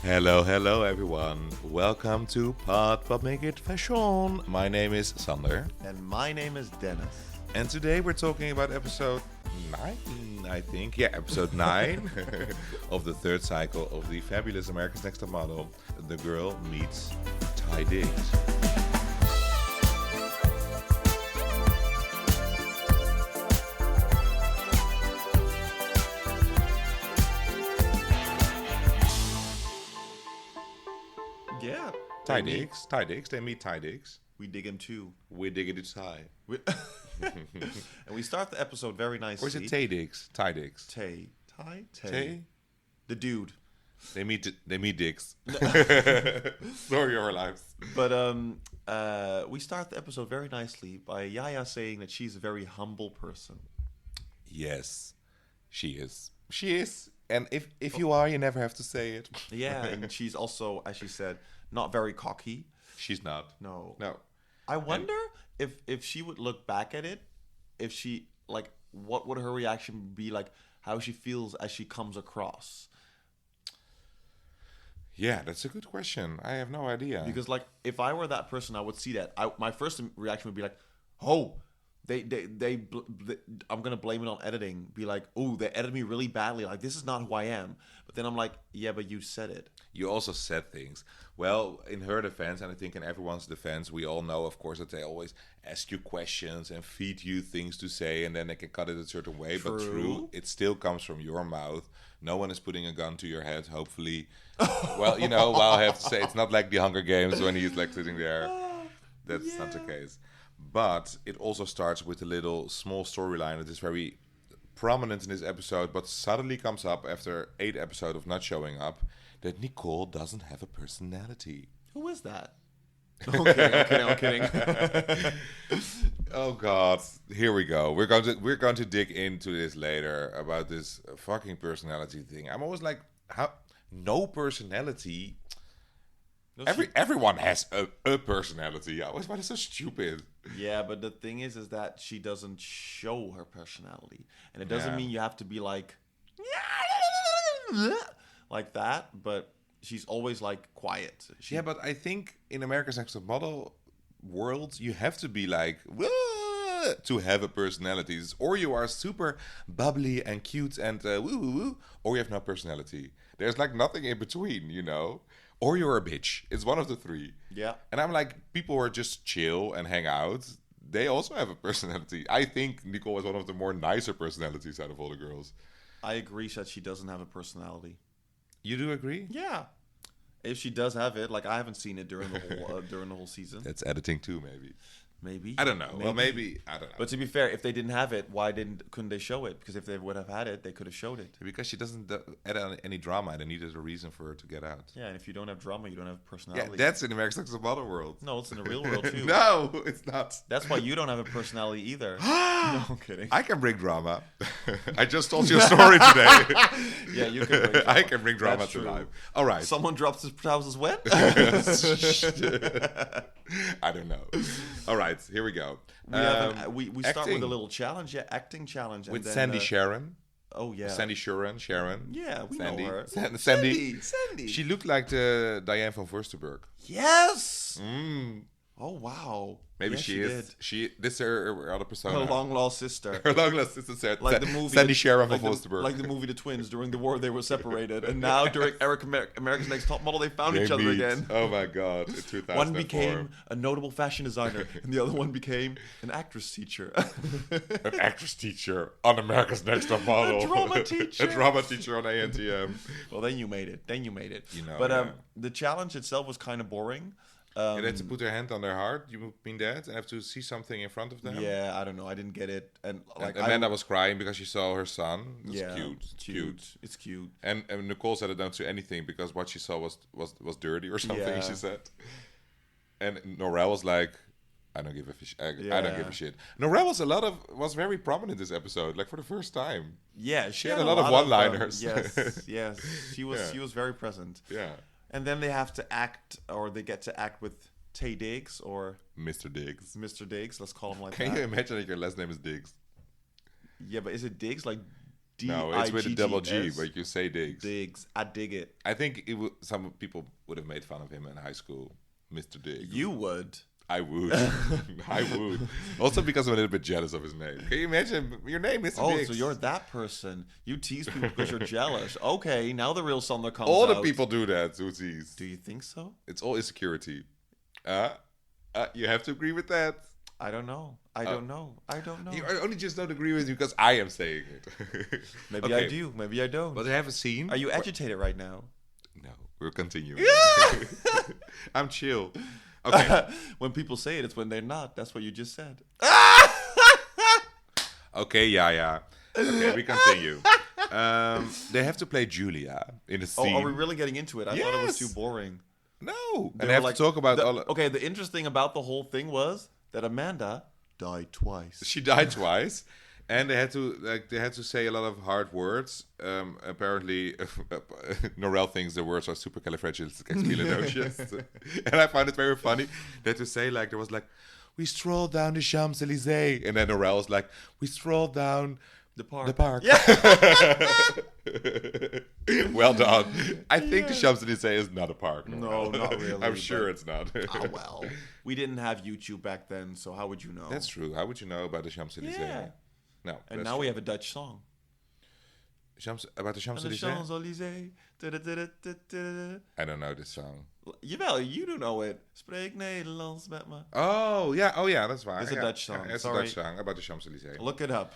Hello everyone. Welcome to Pod But Make It Fashion. My name is Sander. And my name is Dennis. And today we're talking about episode 9, I think. Yeah, episode 9 of the third cycle of the fabulous America's Next Top Model. The girl meets Ty Diggs. Yeah. Ty Diggs. They meet Ty Diggs. We dig him too. We dig into Ty. And we start the episode very nicely. Or is it Tay Diggs? Ty Diggs. Tay. Tay? The dude. They meet Diggs. Story of our lives. But we start the episode very nicely by Yaya saying that she's a very humble person. Yes, she is. She is. And if you are, you never have to say it. Yeah, and she's also, as she said, not very cocky. She's not. No. No. I wonder if she would look back at it, if she, like, what would her reaction be, like, how she feels as she comes across. Yeah, that's a good question. I have no idea. Because, like, if I were that person, I would see that. My first reaction would be like, oh, I'm gonna blame it on editing. Be like, oh, they edited me really badly. Like, this is not who I am. But then I'm like, yeah, but you said it. You also said things. Well, in her defense, and I think in everyone's defense, we all know, of course, that they always ask you questions and feed you things to say, and then they can cut it a certain way. True. But true, it still comes from your mouth. No one is putting a gun to your head, hopefully. Well, I have to say, it's not like the Hunger Games when he's like sitting there. That's not the case. But it also starts with a little small storyline that is very prominent in this episode, but suddenly comes up after 8 episodes of not showing up, that Nicole doesn't have a personality. Who is that? I'm kidding. Oh God, here we go. We're going to dig into this later about this fucking personality thing. I'm always like, how no personality? Everyone has a personality. I always find it so stupid. Yeah, but the thing is that she doesn't show her personality, and it doesn't mean you have to be like that. But she's always like quiet. Yeah, but I think in America's Next Top Model world, you have to be like "Wah!" to have a personality, or you are super bubbly and cute and woo woo woo, or you have no personality. There's like nothing in between, Or you're a bitch. It's one of the three. Yeah. And I'm like, people who are just chill and hang out, they also have a personality. I think Nicole is one of the more nicer personalities out of all the girls. I agree that she doesn't have a personality. You do agree? Yeah. If she does have it, like I haven't seen it during the whole season. That's editing too, maybe. Maybe. I don't know. Well, maybe. I don't know. But to be fair, if they didn't have it, why couldn't they show it? Because if they would have had it, they could have showed it. Because she doesn't add any drama. They needed a reason for her to get out. Yeah, and if you don't have drama, you don't have personality. Yeah, that's in America's Next Top Model world. No, it's in the real world too. No, it's not. That's why you don't have a personality either. No, I'm kidding. I can bring drama. I just told you a story today. Yeah, you can bring drama. I can bring drama That's to true. life. All right. Someone drops his trousers wet? I don't know. All right, here we go. We start with a little challenge, acting challenge. And with then, Sandy Sharon. Oh, yeah. Sandy Sharon. Yeah, we Sandy. know her. Sandy. She looked like the Diane van Furstenberg. Yes! Mm. Oh, wow. Maybe Yes, she is. This is her other persona. Her long-lost sister. Her long-lost sister said, Like the movie, Sandy Sharon van Furstenberg. Like the movie The Twins. During the war, they were separated. And now, during America's Next Top Model, they found each other again. Oh, my God. In 2004. One became a notable fashion designer, and the other one became an actress teacher. An actress teacher on America's Next Top Model. A drama teacher. A drama teacher on ANTM. Well, then you made it. But But the challenge itself was kind of boring. They had to put their hand on their heart. You mean that, and have to see something in front of them. Yeah, I don't know. I didn't get it, and like Amanda was crying because she saw her son. It's yeah, cute. It's cute. And Nicole said it don't do anything because what she saw was dirty or something. Yeah. She said. And Norel was like, I don't give a fish. I don't give a shit. Norel was very prominent this episode, like for the first time. Yeah, she had a lot of one-liners. Yes. She was very present. Yeah. And then they have to act, or they get to act with Tay Diggs or Mr. Diggs. Mr. Diggs. Let's call him like Can that. you imagine that your last name is Diggs? Yeah, but is it Diggs like No, it's with a double G, Diggs. but you say Diggs. Diggs. I dig it. I think some people would have made fun of him in high school, Mr. Diggs. You would. I would. I would. Also because I'm a little bit jealous of his name. Can you imagine your name, Mr. Oh, Diggs? so you're that person. You tease people because you're jealous. Okay, now the real Sander comes all out. the people do that. Who tease? Do you think so? It's all insecurity. You have to agree with that. I don't know. I don't know. You only just don't agree with you because I am saying it. Maybe Okay. I do. Maybe I don't. But I have a scene. Are you agitated right now? No, we're continuing. I'm chill. Okay. When people say it, it's when they're not. That's what you just said. Okay, Yaya. Okay, we continue. They have to play Julia in a Oh, scene. are we really getting into it? I thought it was too Yes. boring. No. They And were they have like- to talk about the, all. Okay, the interesting about the whole thing was that Amanda died twice. She died twice, and they had to say a lot of hard words. Apparently, Norel thinks the words are supercalifragilisticexpialidocious, and I find it very funny. They had to say there was we strolled down the Champs Elysees, and then Norel was like, we strolled down The park. the park. Yeah. Well done. I think the Champs Elysees is not a park. No, not really, I'm sure but- it's not. Oh, well. We didn't have YouTube back then, so how would you know? That's true. How would you know about the Champs Elysees? Yeah. No. And that's now true. we have a Dutch song. About the Champs And the Elysees? Champs-Élysées. Da-da-da-da-da-da. I don't know this song. Jawel, you do know it. Spreek Nederlands met me. Oh yeah, that's fine. It's a Yeah. Dutch song. Yeah, it's Sorry. a Dutch song about the Champs Elysees. Look it up.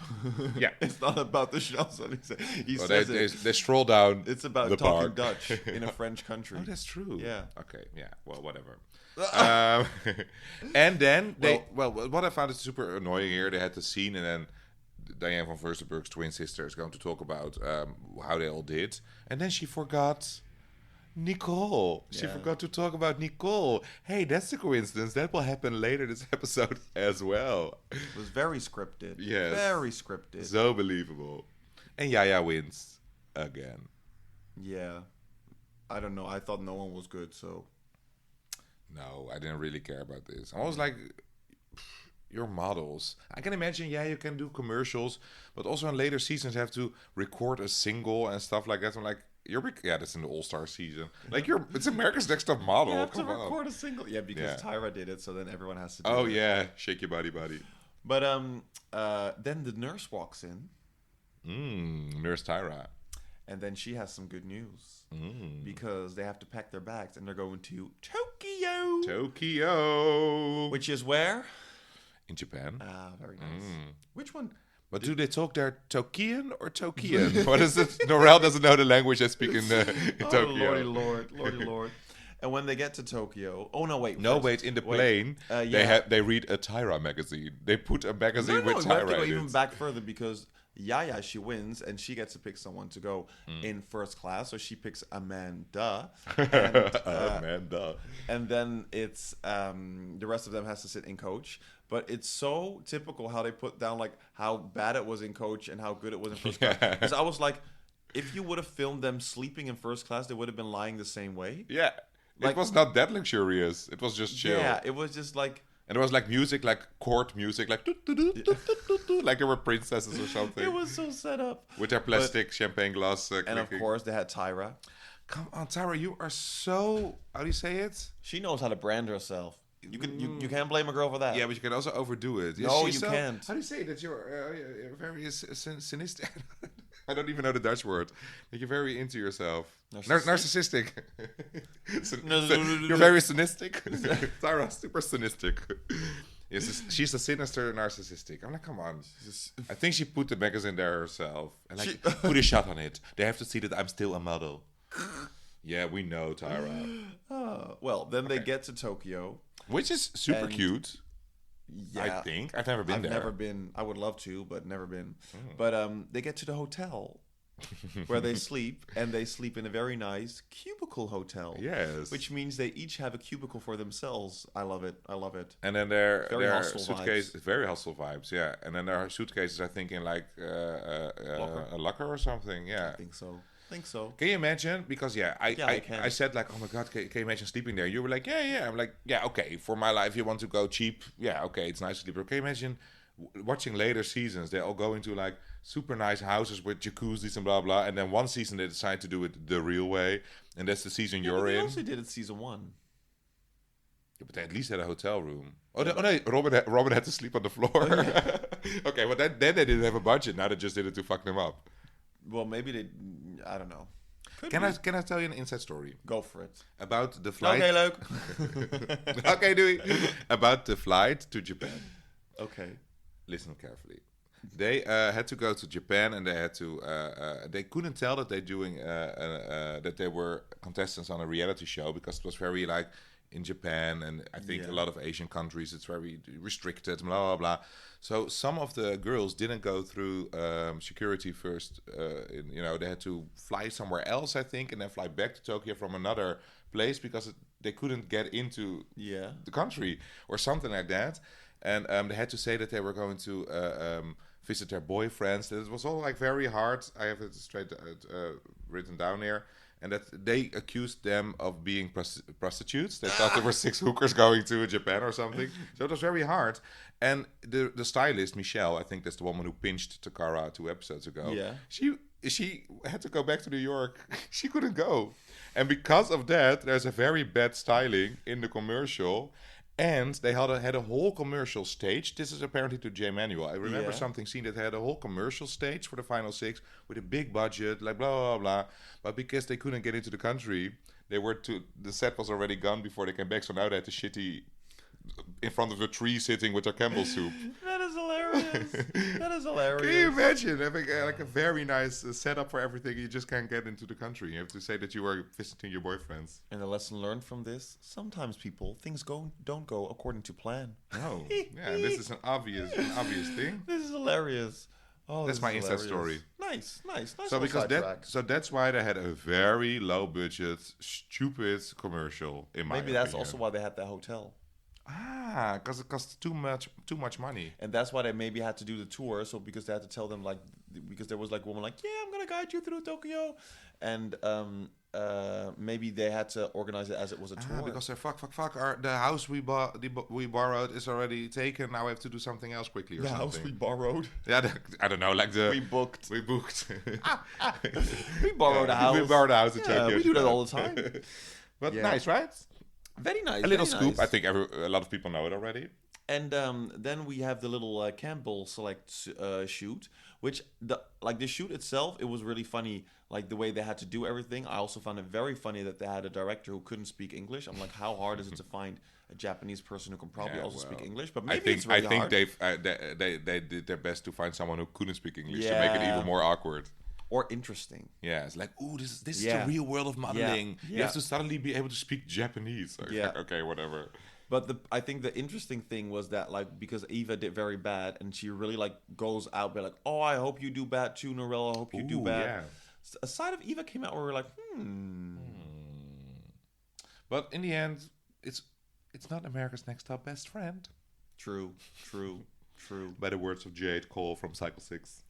Yeah. It's not about the Champs-Élysées. He Well, says they stroll down. It's about the talking park. Dutch in a French country. Oh, that's true. Yeah. Okay. Yeah. Well, whatever. And then what I found is super annoying here. They had the scene, and then Diane van Furstenberg's twin sister is going to talk about how they all did, and then she forgot Nicole. She Yeah. forgot to talk about Nicole. Hey, that's a coincidence. That will happen later this episode as well. It was very scripted. Yes. Very scripted. So believable. And Yaya wins again. Yeah. I don't know. I thought no one was good, so. No, I didn't really care about this. I was like, you're models. I can imagine, you can do commercials, but also in later seasons have to record a single and stuff like that. I'm like, that's in the All-Star season. Like, it's America's Next Top Model. You have to Come on. record a single. Yeah, because Yeah. Tyra did it, so then everyone has to do Oh it. yeah, shake your body. But then the nurse walks in, Nurse Tyra. and then she has some good news. Mm. Because they have to pack their bags, and they're going to Tokyo. Tokyo. Which is where? In Japan. Ah, very nice. Which one? But do they talk there Tokian or Tokian? What is it? Norel doesn't know the language they speak in Tokyo. Lordy Lord. And when they get to Tokyo, oh no, wait. No, first- wait. In the plane, yeah. they read a Tyra magazine. They put a magazine No, with we have to Tyra go in even it. back further because Yaya, she wins and she gets to pick someone to go in first class. So she picks Amanda. And, Amanda. and then it's the rest of them has to sit in coach. But it's so typical how they put down like how bad it was in coach and how good it was in first class. Because I was like, if you would have filmed them sleeping in first class, they would have been lying the same way. Yeah. Like- it was not that luxurious. It was just chill. Yeah, it was just like And there was like music, like court music, like like they were princesses or something. it was so set up. With their plastic champagne glass. And of course, they had Tyra. Come on, Tyra, you are so. How do you say it? She knows how to brand herself. You can you can't blame a girl for that. Yeah, but you can also overdo it. No, she's you so- can't. How do you say that you're very sinister? I don't even know the Dutch word. That you're very into yourself. Narcissistic? Narcissistic. You're very cynistic. Tyra, super cynistic. Yes, she's a sinister narcissistic. I'm like, come on. I think she put the magazine there herself and like put a shot on it. They have to see that I'm still a model. Yeah, we know, Tyra. Well, then they get to Tokyo. Which is super And- cute. Yeah, I think I've never been there. Never been. I would love to, but never been. But they get to the hotel where they sleep, and they sleep in a very nice cubicle hotel. Yes. Which means they each have a cubicle for themselves. I love it. I love it. And then their hostile suitcase, very hostile vibes, yeah. And then there are suitcases, I think, in like a locker or something, yeah. I think so. Can you imagine? Because I can. I said like, oh my god, can you imagine sleeping there? You were like, yeah. I'm like, yeah, okay. For my life, you want to go cheap, yeah, okay, it's nice to sleep. But can you imagine watching later seasons, they all go into like super nice houses with jacuzzis and blah blah. And then one season they decide to do it the real way, and that's the season you're They in. also did it season 1. Yeah, but they at least had a hotel room. Oh, no, Robin had to sleep on the floor. Oh, yeah. Okay, well then they didn't have a budget. Now they just did it to fuck them up. Well, maybe they. I don't know. Can I tell you an inside story Go for it. about the flight? Okay, Luke. Okay, do about the flight to Japan. Okay. Listen carefully. They had to go to Japan, and they had to. They couldn't tell that that they were contestants on a reality show because it was very like in Japan, and I think a lot of Asian countries it's very restricted. Blah blah blah. So some of the girls didn't go through security first. They had to fly somewhere else, I think, and then fly back to Tokyo from another place because they couldn't get into the country or something like that. And they had to say that they were going to visit their boyfriends. It was all like very hard. I have it straight written down here. And that they accused them of being prostitutes. They thought there were 6 hookers going to Japan or something. So it was very hard. And the stylist, Michelle, I think that's the woman who pinched Takara 2 episodes ago. Yeah. She had to go back to New York. She couldn't go. And because of that, there's a very bad styling in the commercial. And they had a whole commercial stage. This is apparently to J. Manuel. I remember something seen that had a whole commercial stage for the final 6 with a big budget, like blah, blah, blah. But because they couldn't get into the country, the set was already gone before they came back. So now they had the shitty in front of the tree sitting with their Campbell soup. That is hilarious. That is hilarious. Can you imagine having like a very nice setup for everything? You just can't get into the country. You have to say that you are visiting your boyfriends. And the lesson learned from this: sometimes things don't go according to plan. No, yeah, this is an obvious thing. This is hilarious. Oh, that's my inside story. Nice. So that's why they had a very low budget, stupid commercial. In my opinion. That's also why they had that hotel. Because it costs too much money. And that's why they maybe had to do the tour. So because they had to tell them because there was like a woman like, yeah, I'm gonna guide you through Tokyo, and maybe they had to organize it as it was a tour. Because they're fuck. The house we borrowed is already taken. Now we have to do something else quickly or something. The house we borrowed. Yeah, I don't know. Like we booked. We booked. We borrowed a house. We borrowed a house in Tokyo. We do that all the time. But nice, right? Very nice. A little scoop. Nice. I think a lot of people know it already. And then we have the little Campbell Select shoot, which the shoot itself, it was really funny, like the way they had to do everything. I also found it very funny that they had a director who couldn't speak English. I'm like, how hard is it to find a Japanese person who can probably speak English? But maybe it's really hard. They did their best to find someone who couldn't speak English to make it even more awkward. Or interesting. Yeah, it's like, ooh, this is the real world of modeling. You have to suddenly be able to speak Japanese. Like, okay, whatever. But I think the interesting thing was that, like, because Eva did very bad, and she really, like, goes out, be like, oh, I hope you do bad too, Norella. I hope you do bad. Yeah. A side of Eva came out where we were like, But in the end, it's not America's Next Top Best Friend. True. By the words of Jade Cole from Cycle 6.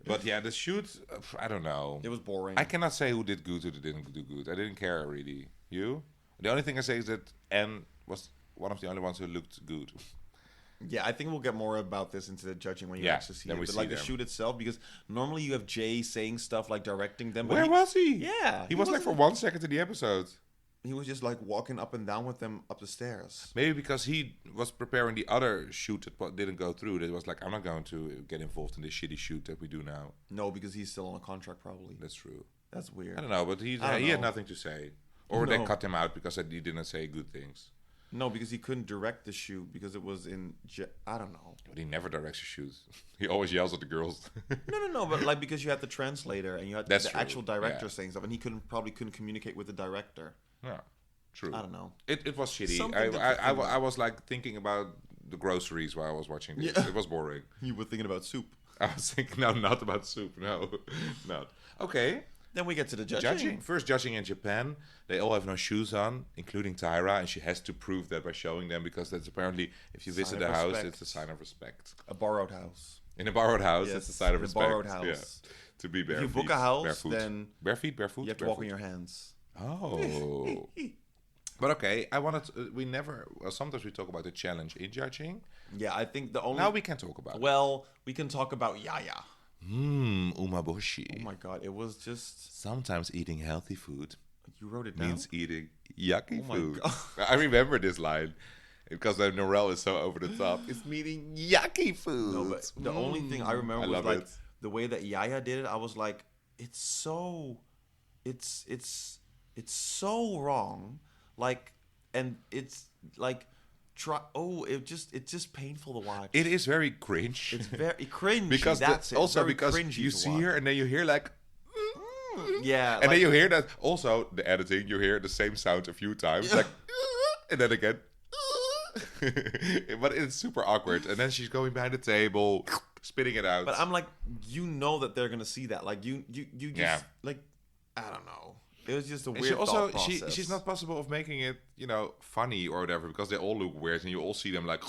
But yeah, the shoot, I don't know. It was boring. I cannot say who did good, who didn't do good. I didn't care, really. You? The only thing I say is that Anne was one of the only ones who looked good. Yeah, I think we'll get more about this into the judging when you actually see it. But like the shoot itself, because normally you have Jay saying stuff, like directing them. Where was he? Yeah. He was like for 1 second in the episode. He was just like walking up and down with them up the stairs. Maybe because he was preparing the other shoot that didn't go through. That was like, I'm not going to get involved in this shitty shoot that we do now. No, because he's still on a contract probably. That's true. That's weird. I don't know, but he had nothing to say. Or they cut him out because he didn't say good things. No, because he couldn't direct the shoot because it was in... I don't know. But he never directs the shoots. He always yells at the girls. No, but like because you had the translator and you had the actual director saying stuff, and he probably couldn't communicate with the director. Yeah. True. I don't know. It was shitty. I was like thinking about the groceries while I was watching this. Yeah. It was boring. You were thinking about soup. I was thinking, no, not about soup. No, not. Okay. Then we get to the judging. First judging in Japan. They all have no shoes on, including Tyra, and she has to prove that by showing them because that's apparently, if you visit a house, it's a sign of respect. A borrowed house. In a borrowed house, it's a sign of respect. A borrowed house. Yeah. To be barefoot. If you book a house, then... Barefoot? You have to walk on your hands. Oh. But okay, I wanted to, we never, well, sometimes we talk about the challenge in judging. Yeah, I think the only. Now we can talk about it. Well, we can talk about Yaya. Umeboshi. Oh my god, it was just. Sometimes eating healthy food You wrote it down. means eating yucky Oh my food. God. I remember this line because the Norel is so over the top. It's meaning yucky food. No, but the only thing I remember was love like it. the way that Yaya did it. I was like, it's so so wrong. Like, and it's like, it's just painful to watch. It is very cringe. It's very cringy. because that's it. also Very because cringy you to see watch. her and then you hear like. Yeah, And then like- you hear that also the editing. You hear the same sound a few times, like, and then again. But it's super awkward. And then she's going behind the table, spitting it out. But I'm like, you know that they're gonna see that. Like you just Yeah. like, I don't know. It was just a And weird she also thought process. she's not possible of making it funny or whatever because they all look weird and you all see them like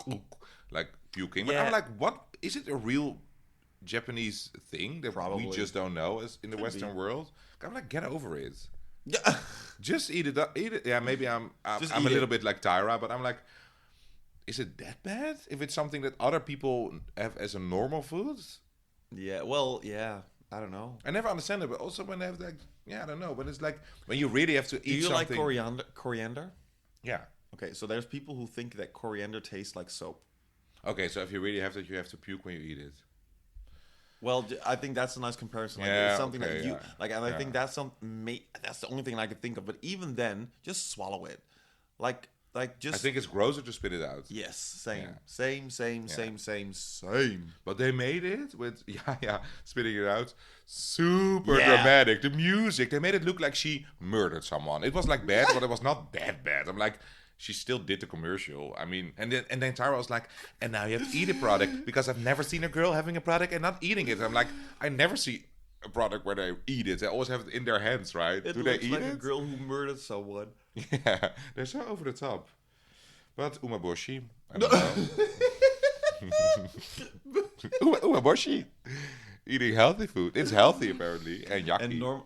puking. But Yeah. I'm like, what is it a real Japanese thing that Probably. we just don't know as in the Could Western be. world? I'm like, get over it. Yeah. Just eat it up. Eat it. Yeah, maybe I'm Just a eat little it. bit like Tyra, but I'm like, is it that bad? If it's something that other people have as a normal food, Yeah. Well, yeah. I don't know. I never understand it. But also when they have like, I don't know. But it's like when you really have to eat Do you something. like coriander? Yeah. Okay, so there's people who think that coriander tastes like soap. Okay, so if you really have that, you have to puke when you eat it. Well, I think that's a nice comparison. Like, Yeah, it's something okay, that you yeah. like, and I think Yeah. that's the only thing I could think of. But even then, just swallow it. Like just. I think it's grosser to spit it out. Yes, same, Yeah. same. But they made it with spitting it out. Super Yeah. dramatic. The music, they made it look like she murdered someone. It was like bad, but it was not that bad. I'm like, she still did the commercial. I mean, and then Tyra was like, and now you have to eat a product because I've never seen a girl having a product and not eating it. I'm like, I never see a product where they eat it. They always have it in their hands, right? It Do they looks eat like it? a girl who murdered someone. Yeah, they're so over the top. But umeboshi, I don't know. Umeboshi, eating healthy food. It's healthy apparently and yucky. And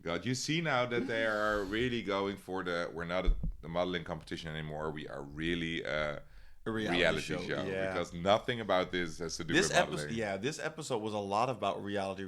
God, you see now that they are really going for we're not the modeling competition anymore. We are really a reality show. Yeah. Because nothing about this has to do This with modeling. this episode was a lot about reality,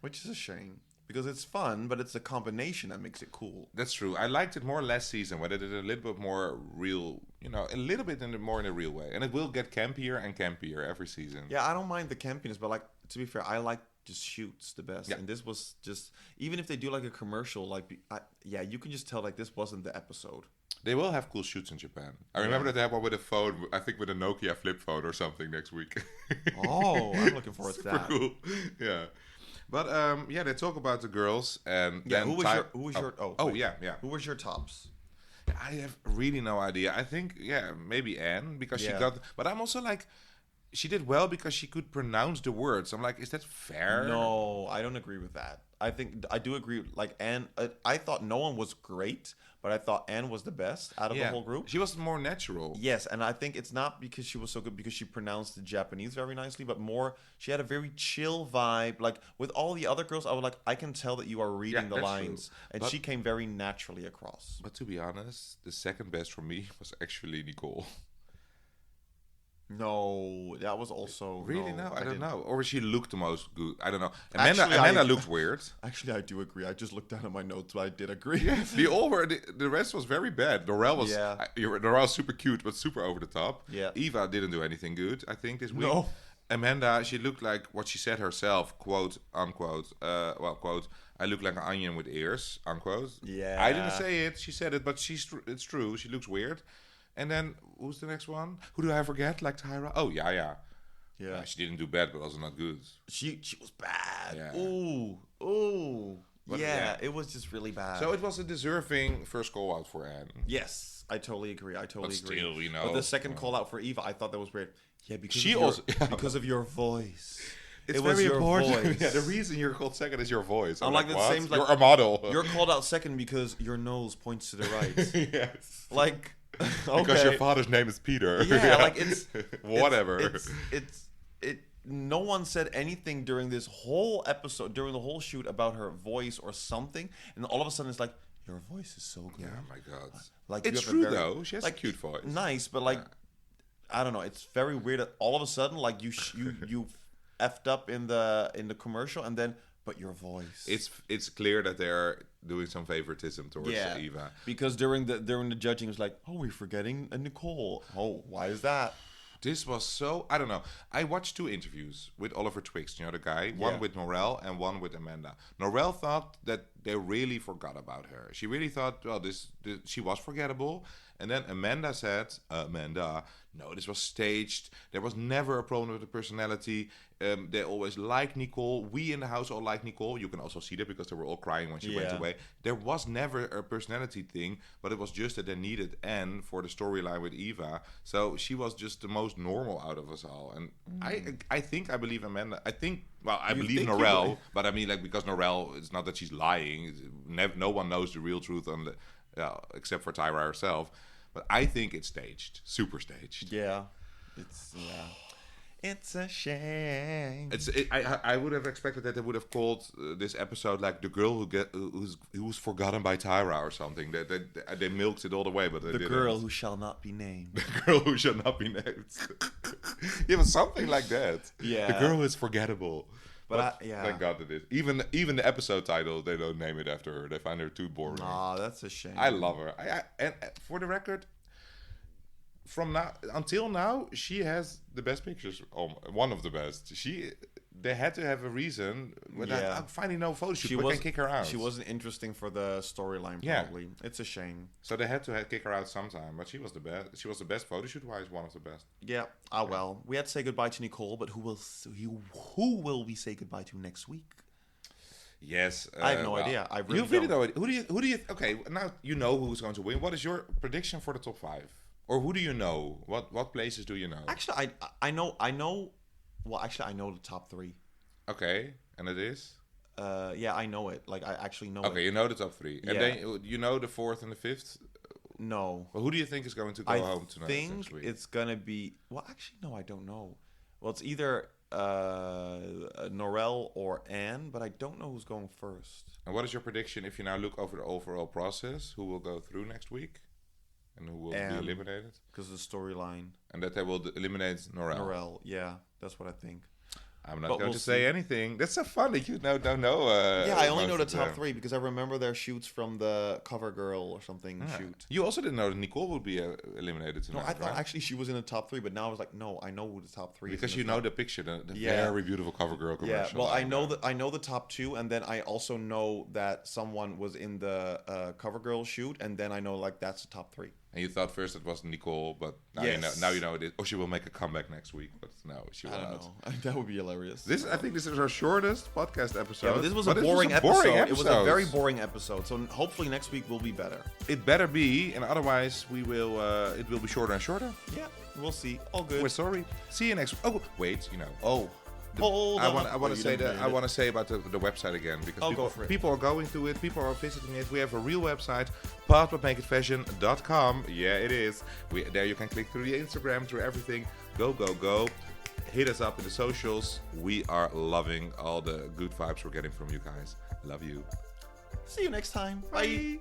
which is a shame because it's fun, but it's a combination that makes it cool. That's true. I liked it more last season when they did a little bit more real, a little bit more in a real way. And it will get campier and campier every season. Yeah, I don't mind the campiness, but like to be fair, I like just shoots the best. Yeah. And this was just even if they do like a commercial, you can just tell like this wasn't the episode. They will have cool shoots in Japan. I remember that they have one with a phone, I think with a Nokia flip phone or something next week. Oh, I'm looking forward to Super that. cool. Yeah. But they talk about the girls and Yeah, then who was your wait. Who was your tops? I have really no idea. I think maybe Anne because she Yeah. got. But I'm also like, she did well because she could pronounce the words. I'm like, is that fair? No, I don't agree with that. I do agree. Like Anne, I thought no one was great, but I thought Anne was the best out of the whole group. She was more natural. Yes, and I think it's not because she was so good because she pronounced the Japanese very nicely, but more she had a very chill vibe. Like with all the other girls, I was like, I can tell that you are reading the that's lines, true. and But- she came very naturally across. But to be honest, the second best for me was actually Nicole. No, that was also Really? No, I don't didn't. know. Or she looked the most good. I don't know. Actually, Amanda I- looked weird. Actually, I do agree. I just looked down at my notes, but I did agree. They all were. The rest was very bad. Norel was. Yeah. Norel was super cute, but super over the top. Yeah. Eva didn't do anything good. I think this week. No. Amanda, she looked like what she said herself, quote unquote. Quote. I look like an onion with ears, unquote. Yeah. I didn't say it. She said it, but it's true. She looks weird. And then who's the next one? Who do I forget? Like Tyra? Oh, Yaya. Yeah. She didn't do bad, but also not good. She was bad. Yeah. Ooh. But, Yeah, it was just really bad. So it was a deserving first call out for Anne. Yes, I totally agree. But agree. still, But the second call out for Eva, I thought that was weird. Yeah, because She of your, also- because of your voice. It's it was very your important. voice. Yeah, the reason you're called second is your voice. I'm like like, the what? same, like- You're a model. You're called out second because your nose points to the right. Yes. Like, okay. Because your father's name is Peter. Yeah, like it's whatever. No one said anything during this whole episode, during the whole shoot about her voice or something, and all of a sudden it's like your voice is so good. Yeah, my God. Like It's you have true, a very, though. She has a cute voice. Nice, but like, I don't know. It's very weird that all of a sudden, like you effed up in the commercial, and then but your voice. It's clear that they're doing some favoritism towards Eva. Because during the judging, it was like, oh, we're forgetting a Nicole. Oh, why is that? This was so... I don't know. I watched 2 interviews with Oliver Twixt, you know, the guy. One with Norel and one with Amanda. Norel thought that they really forgot about her. She really thought, well, she was forgettable. And then Amanda said, no, this was staged. There was never a problem with the personality. They always liked Nicole. We in the house all like Nicole. You can also see that because they were all crying when she went away. There was never a personality thing, but it was just that they needed Anne for the storyline with Eva. So she was just the most normal out of us all. And I think I believe Amanda. I believe Norel, but I mean, like, because Norel, it's not that she's lying. No one knows the real truth except for Tyra herself. But I think it's staged, super staged. Yeah, it's a shame. I would have expected that they would have called this episode like the girl who's forgotten by Tyra or something. They milked it all the way, but they didn't. Girl who shall not be named. The girl who shall not be named. It was something like that. Yeah. The girl is forgettable. But yeah. Thank God it is. Even the episode title, they don't name it after her. They find her too boring. Nah, that's a shame. I love her. And for the record, from now until now, she has the best pictures. One of the best. They had to have a reason. I'm finding no photo shoot. We can kick her out. She wasn't interesting for the storyline. Probably. Yeah. It's a shame. So they had to kick her out sometime. But she was the best. She was the best photo shoot wise. One of the best. Yeah. Well, we had to say goodbye to Nicole, but who will we say goodbye to next week? Yes, I have no idea. I really don't. Know. Who do you? Okay, now you know who's going to win. What is your prediction for the top 5? Or who do you know? What places do you know? Actually, I know. Well, actually, I know the top 3. Okay, and it is? Yeah, I know it. Like, I actually know it. Okay, you know the top 3. And then you know the 4th and the 5th? No. Well, who do you think is going to go home tonight? I think it's going to be... Well, actually, no, I don't know. Well, it's either Norel or Anne, but I don't know who's going first. And what is your prediction if you now look over the overall process? Who will go through next week? And who will be eliminated? Because of the storyline. And that they will eliminate Norel. Norel, yeah. That's what I think. I'm not going to say anything. That's so fun that you don't know. Yeah, I only know the top 3 because I remember their shoots from the Cover Girl or something shoot. You also didn't know that Nicole would be eliminated tonight. No, I thought actually she was in the top 3, but now I was like, no, I know who the top 3 is. Because you know the picture, the very beautiful Cover Girl commercial. Yeah, well, I know the top 2, and then I also know that someone was in the Cover Girl shoot, and then I know like that's the top 3. And you thought first it was Nicole, but now you know it is. Or she will make a comeback next week, but no, she will not. I don't know. That would be hilarious. I think this is our shortest podcast episode. Yeah, but this was a boring episode. It was a very boring episode. So hopefully next week will be better. It better be, and otherwise it will be shorter and shorter. Yeah, we'll see. All good. We're sorry. See you next week. Oh, wait, I want to say about the website again because people are going to it. People are visiting it. We have a real website, path.makeitfashion.com. Yeah, it is. There you can click through the Instagram, through everything. Go. Hit us up in the socials. We are loving all the good vibes we're getting from you guys. Love you. See you next time. Bye.